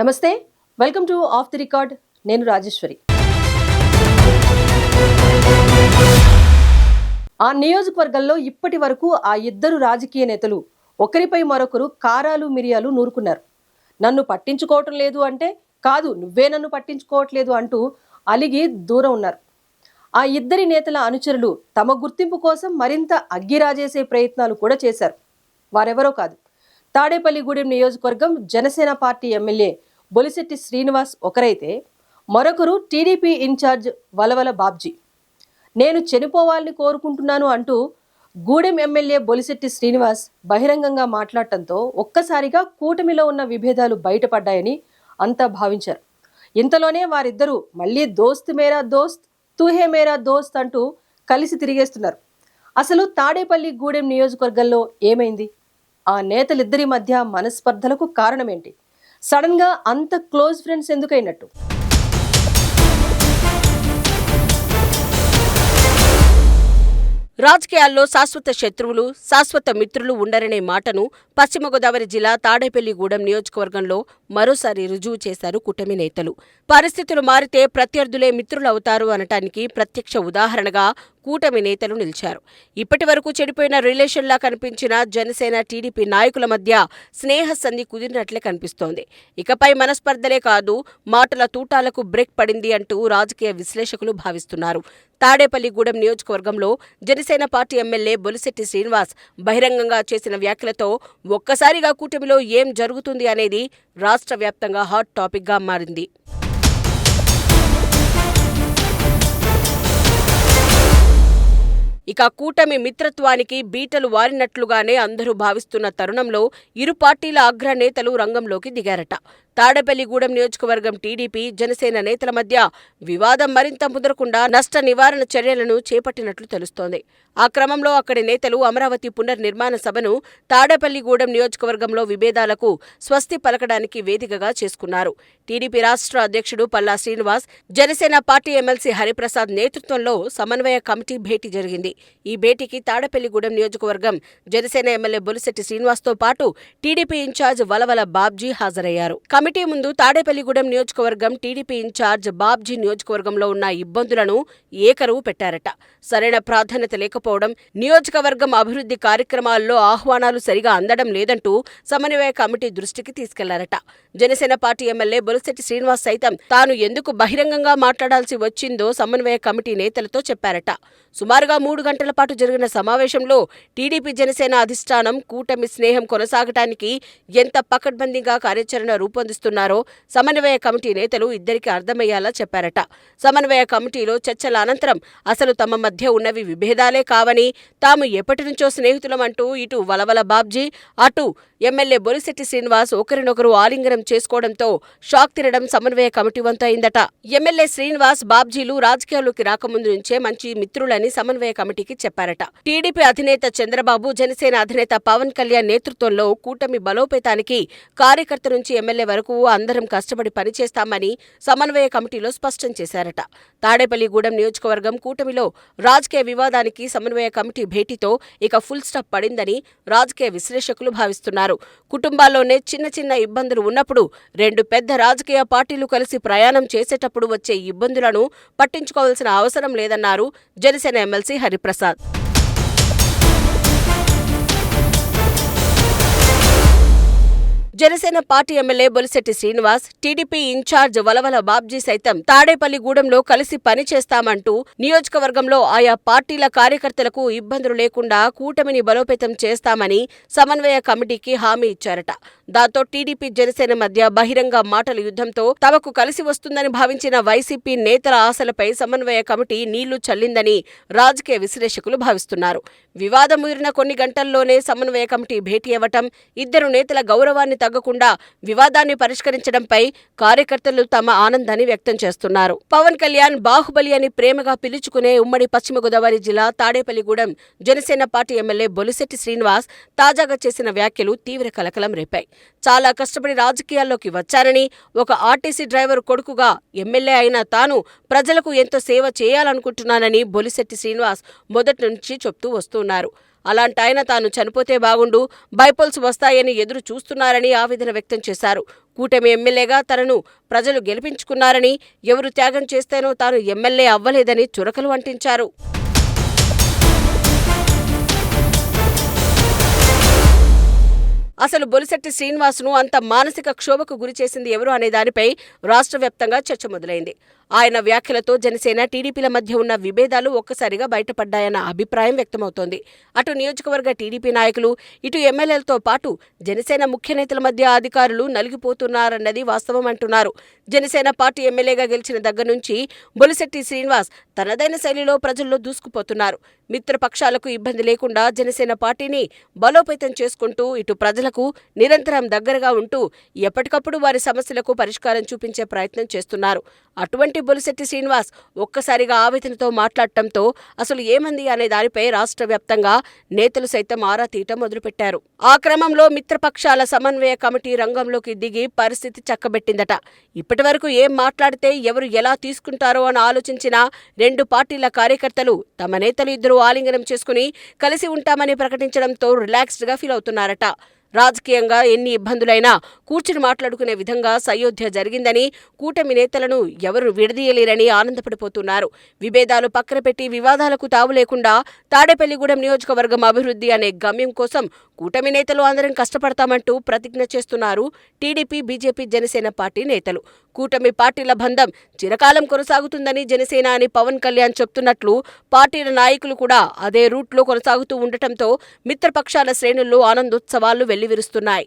నమస్తే, welcome to of the record. నేను రాజేశ్వరి. ఆ నియోజకవర్గంలో ఇప్పటి వరకు ఆ ఇద్దరు రాజకీయ నేతలు ఒకరిపై మరొకరు కారాలు మిరియాలు నూరుకున్నారు. నన్ను పట్టించుకోవటం లేదు అంటే కాదు, నువ్వే నన్ను పట్టించుకోవట్లేదు అంటూ అలిగి దూరం ఉన్నారు. ఆ ఇద్దరి నేతల అనుచరులు తమ గుర్తింపు కోసం మరింత అగ్గిరాజేసే ప్రయత్నాలు కూడా చేశారు. వారెవరో కాదు, తాడేపల్లిగూడెం నియోజకవర్గం జనసేన పార్టీ ఎమ్మెల్యే బొలిశెట్టి శ్రీనివాస్ ఒకరైతే మరొకరు టీడీపీ ఇన్ఛార్జ్ వలవల బాబ్జీ. నేను చనిపోవాలని కోరుకుంటున్నాను అంటూ గూడెం ఎమ్మెల్యే బొలిశెట్టి శ్రీనివాస్ బహిరంగంగా మాట్లాడటంతో ఒక్కసారిగా కూటమిలో ఉన్న విభేదాలు బయటపడ్డాయని అంతా భావించారు. ఇంతలోనే వారిద్దరూ మళ్ళీ దోస్త్ మేరా దోస్త్, తూహే మేరా దోస్త్ అంటూ కలిసి తిరిగేస్తున్నారు. అసలు తాడేపల్లి గూడెం నియోజకవర్గంలో ఏమైంది? ఆ నేతలిద్దరి మధ్య మనస్పర్ధలకు కారణమేంటి? సడన్ గా అంత క్లోజ్ ఫ్రెండ్స్ ఎందుకైనట్టు? రాజకీయాల్లో శాశ్వత శత్రువులు, శాశ్వత మిత్రులు ఉండరనే మాటను పశ్చిమ గోదావరి జిల్లా తాడేపల్లిగూడెం నియోజకవర్గంలో మరోసారి రుజువు చేశారు కూటమి నేతలు. పరిస్థితులు మారితే ప్రత్యర్థులే మిత్రులవుతారు అనటానికి ప్రత్యక్ష ఉదాహరణగా కూటమి నేతలు నిలిచారు. ఇప్పటి వరకు చెడిపోయిన రిలేషన్లా కనిపించిన జనసేన, టీడీపీ నాయకుల మధ్య స్నేహ సంధి కుదిరినట్లే కనిపిస్తోంది. ఇకపై మనస్పర్ధలే కాదు, మాటల తూటాలకు బ్రేక్ పడింది అంటూ రాజకీయ విశ్లేషకులు భావిస్తున్నారు. తాడేపల్లిగూడెం నియోజకవర్గంలో జనసేన పార్టీ ఎమ్మెల్యే బొలిశెట్టి శ్రీనివాస్ బహిరంగంగా చేసిన వ్యాఖ్యలతో ఒక్కసారిగా కూటమిలో ఏం జరుగుతుంది అనేది రాష్ట్ర వ్యాప్తంగా హాట్ టాపిక్గా మారింది. ఇక కూటమి మిత్రత్వానికి బీటలు వారినట్లుగానే అందరూ భావిస్తున్న తరుణంలో ఇరు పార్టీల అగ్రనేతలు రంగంలోకి దిగారట. తాడేపల్లిగూడెం నియోజకవర్గం టీడీపీ, జనసేన నేతల మధ్య వివాదం మరింత ముదరకుండా నష్ట నివారణ చర్యలను చేపట్టినట్లు తెలుస్తోంది. ఆ క్రమంలో అక్కడి నేతలు అమరావతి పునర్నిర్మాణ సభను తాడేపల్లిగూడెం నియోజకవర్గంలో విభేదాలకు స్వస్తి పలకడానికి వేదికగా చేసుకున్నారు. టీడీపీ రాష్ట్ర అధ్యక్షుడు పల్లా శ్రీనివాస్, జనసేన పార్టీ ఎమ్మెల్సీ హరిప్రసాద్ నేతృత్వంలో సమన్వయ కమిటీ భేటీ జరిగింది. ఈ భేటీకి తాడేపల్లిగూడెం నియోజకవర్గం జనసేన ఎమ్మెల్యే బొలిశెట్టి శ్రీనివాస్తో పాటు టీడీపీ ఇన్ఛార్జ్ వలవల బాబ్జీ హాజరయ్యారు. కమిటీ ముందు తాడేపల్లిగూడెం నియోజకవర్గం టీడీపీ ఇన్ఛార్జ్ బాబ్జీ నియోజకవర్గంలో ఉన్న ఇబ్బందులను ఏకరువు పెట్టారట. సరైన ప్రాధాన్యత లేకపోవడం, నియోజకవర్గం అభివృద్ధి కార్యక్రమాల్లో ఆహ్వానాలు సరిగా అందడం లేదంటూ సమన్వయ కమిటీ దృష్టికి తీసుకెళ్లారట. జనసేన పార్టీ ఎమ్మెల్యే బొలిశెట్టి శ్రీనివాస్ సైతం తాను ఎందుకు బహిరంగంగా మాట్లాడాల్సి వచ్చిందో సమన్వయ కమిటీ నేతలతో చెప్పారట. సుమారుగా 3 గంటల పాటు జరిగిన సమావేశంలో టీడీపీ, జనసేన అధిష్టానం కూటమి స్నేహం కొనసాగటానికి ఎంత పకడ్బందీగా కార్యాచరణ రూపొందిస్తున్నారో సమన్వయ కమిటీ నేతలు ఇద్దరికీ అర్థమయ్యేలా చెప్పారట. సమన్వయ కమిటీలో చర్చల అనంతరం అసలు తమ మధ్య ఉన్నవి విభేదాలే కావని, తాము ఎప్పటినుంచో స్నేహితులమంటూ ఇటు వలవల బాబ్జీ, అటు ఎమ్మెల్యే బొలిశెట్టి శ్రీనివాస్ ఒకరినొకరు ఆలింగనం చేసుకోవడంతో షాక్ తినడం సమన్వయ కమిటీ వంతు అయిందట. ఎమ్మెల్యే శ్రీనివాస్, బాబ్జీలు రాజకీయాల్లోకి రాకముందు నుంచే మంచి మిత్రులని సమన్వయ కమిటీకి చెప్పారట. టీడీపీ అధినేత చంద్రబాబు, జనసేన అధినేత పవన్ కళ్యాణ్ నేతృత్వంలో కూటమి బలోపేతానికి కార్యకర్త నుంచి ఎమ్మెల్యే వరకు అందరం కష్టపడి పనిచేస్తామని సమన్వయ కమిటీలో స్పష్టం చేశారట. తాడేపల్లిగూడెం నియోజకవర్గం కూటమిలో రాజకీయ వివాదానికి సమన్వయ కమిటీ భేటీతో ఇక ఫుల్ స్టాప్ పడిందని రాజకీయ విశ్లేషకులు భావిస్తున్నారు. కుటుంబాల్లోనే చిన్న చిన్న ఇబ్బందులు ఉన్నప్పుడు 2 పెద్ద రాజకీయ పార్టీలు కలిసి ప్రయాణం చేసేటప్పుడు వచ్చే ఇబ్బందులను పట్టించుకోవాల్సిన అవసరం లేదన్నారు Janasena MLC Hariprasad. Janasena party MLA Bolisetti Srinivas, TDP in charge Valavala Babji సైతం తాడేపల్లిగూడెంలో కలిసి పనిచేస్తామంటూ నియోజకవర్గంలో ఆయా పార్టీల కార్యకర్తలకు ఇబ్బందులు లేకుండా కూటమిని బలోపేతం చేస్తామని సమన్వయ కమిటీకి హామీ ఇచ్చారట. దాంతో టీడీపీ, జనసేన మధ్య బహిరంగ మాటల యుద్ధంతో తమకు కలిసి వస్తుందని భావించిన వైసీపీ నేతల ఆశలపై సమన్వయ కమిటీ నీళ్లు చల్లిందని రాజకీయ విశ్లేషకులు భావిస్తున్నారు. వివాదం ముదిరిన కొన్ని గంటల్లోనే సమన్వయ కమిటీ భేటీ అవ్వటం, ఇద్దరు నేతల గౌరవాన్ని తగ్గకుండా వివాదాన్ని పరిష్కరించడంపై కార్యకర్తలు తమ ఆనందాన్ని వ్యక్తం చేస్తున్నారు. పవన్ కళ్యాణ్ బాహుబలి అని ప్రేమగా పిలుచుకునే ఉమ్మడి పశ్చిమ గోదావరి జిల్లా తాడేపల్లిగూడెం జనసేన పార్టీ ఎమ్మెల్యే బొలిశెట్టి శ్రీనివాస్ తాజాగా చేసిన వ్యాఖ్యలు తీవ్ర కలకలం రేపాయి. చాలా కష్టపడి రాజకీయాల్లోకి వచ్చానని, ఒక ఆర్టీసీ డ్రైవర్ కొడుకుగా ఎమ్మెల్యే అయిన తాను ప్రజలకు ఎంతో సేవ చేయాలనుకుంటున్నానని బొలిశెట్టి శ్రీనివాస్ మొదటి నుంచి చెప్తూ వస్తున్నారు. అలాంటి ఆయన తాను చనిపోతే బాగుండు, బైపోల్స్ వస్తాయని ఎదురు చూస్తున్నారని ఆవేదన వ్యక్తం చేశారు. కూటమి ఎమ్మెల్యేగా తనను ప్రజలు గెలిపించుకున్నారని, ఎవరు త్యాగం చేస్తేనో తాను ఎమ్మెల్యే అవ్వలేదని చురకలు అంటించారు. అసలు బొలిశెట్టి శ్రీనివాస్ను అంత మానసిక క్షోభకు గురిచేసింది ఎవరు అనే దానిపై రాష్ట్ర వ్యాప్తంగా చర్చ మొదలైంది. ఆయన వ్యాఖ్యలతో జనసేన, టీడీపీల మధ్య ఉన్న విభేదాలు ఒక్కసారిగా బయటపడ్డాయన్న అభిప్రాయం వ్యక్తమవుతోంది. అటు నియోజకవర్గ టీడీపీ నాయకులు, ఇటు ఎమ్మెల్యేలతో పాటు జనసేన ముఖ్య నేతల మధ్య అధికారులు నలిగిపోతున్నారన్నది వాస్తవం అంటున్నారు. జనసేన పార్టీ ఎమ్మెల్యేగా గెలిచిన దగ్గర నుంచి బొలిశెట్టి శ్రీనివాస్ తనదైన శైలిలో ప్రజల్లో దూసుకుపోతున్నారు. మిత్రపక్షాలకు ఇబ్బంది లేకుండా జనసేన పార్టీని బలోపేతం చేసుకుంటూ ఇటు ప్రజలకు నిరంతరం దగ్గరగా ఉంటూ ఎప్పటికప్పుడు వారి సమస్యలకు పరిష్కారం చూపించే ప్రయత్నం చేస్తున్నారు. అటువంటి బొలిశెట్టి శ్రీనివాస్ ఒక్కసారిగా ఆవేదనతో మాట్లాడటంతో అసలు ఏమంది అనే దానిపై రాష్ట్ర వ్యాప్తంగా నేతలు సైతం ఆరా తీయటం మొదలుపెట్టారు. ఆ క్రమంలో మిత్రపక్షాల సమన్వయ కమిటీ రంగంలోకి దిగి పరిస్థితి చక్కబెట్టిందట. ఇప్పటివరకు ఏం మాట్లాడితే ఎవరు ఎలా తీసుకుంటారో అని ఆలోచించిన రెండు పార్టీల కార్యకర్తలు తమ నేతలు ఇద్దరు ఆలింగనం చేసుకుని కలిసి ఉంటామని ప్రకటించడంతో రిలాక్స్డ్ గా ఫీల్ అవుతున్నారట. రాజకీయంగా ఎన్ని ఇబ్బందులైనా కూర్చుని మాట్లాడుకునే విధంగా సయోధ్య జరిగిందని, కూటమి నేతలను ఎవరు విడదీయలేరని ఆనందపడిపోతున్నారు. విభేదాలు పక్కన పెట్టి వివాదాలకు తావు లేకుండా తాడేపల్లిగూడెం నియోజకవర్గం అభివృద్ధి అనే గమ్యం కోసం కూటమి నేతలు అందరం కష్టపడతామంటూ ప్రతిజ్ఞ చేస్తున్నారు టీడీపీ, బీజేపీ, జనసేన పార్టీ నేతలు. కూటమి పార్టీల బంధం చిరకాలం కొనసాగుతుందని జనసేన అని పవన్ కళ్యాణ్ చెప్తున్నట్లు పార్టీల నాయకులు కూడా అదే రూట్లో కొనసాగుతూ ఉండటంతో మిత్రపక్షాల శ్రేణుల్లో ఆనందోత్సవాలు వెల్లివిరుస్తున్నాయి.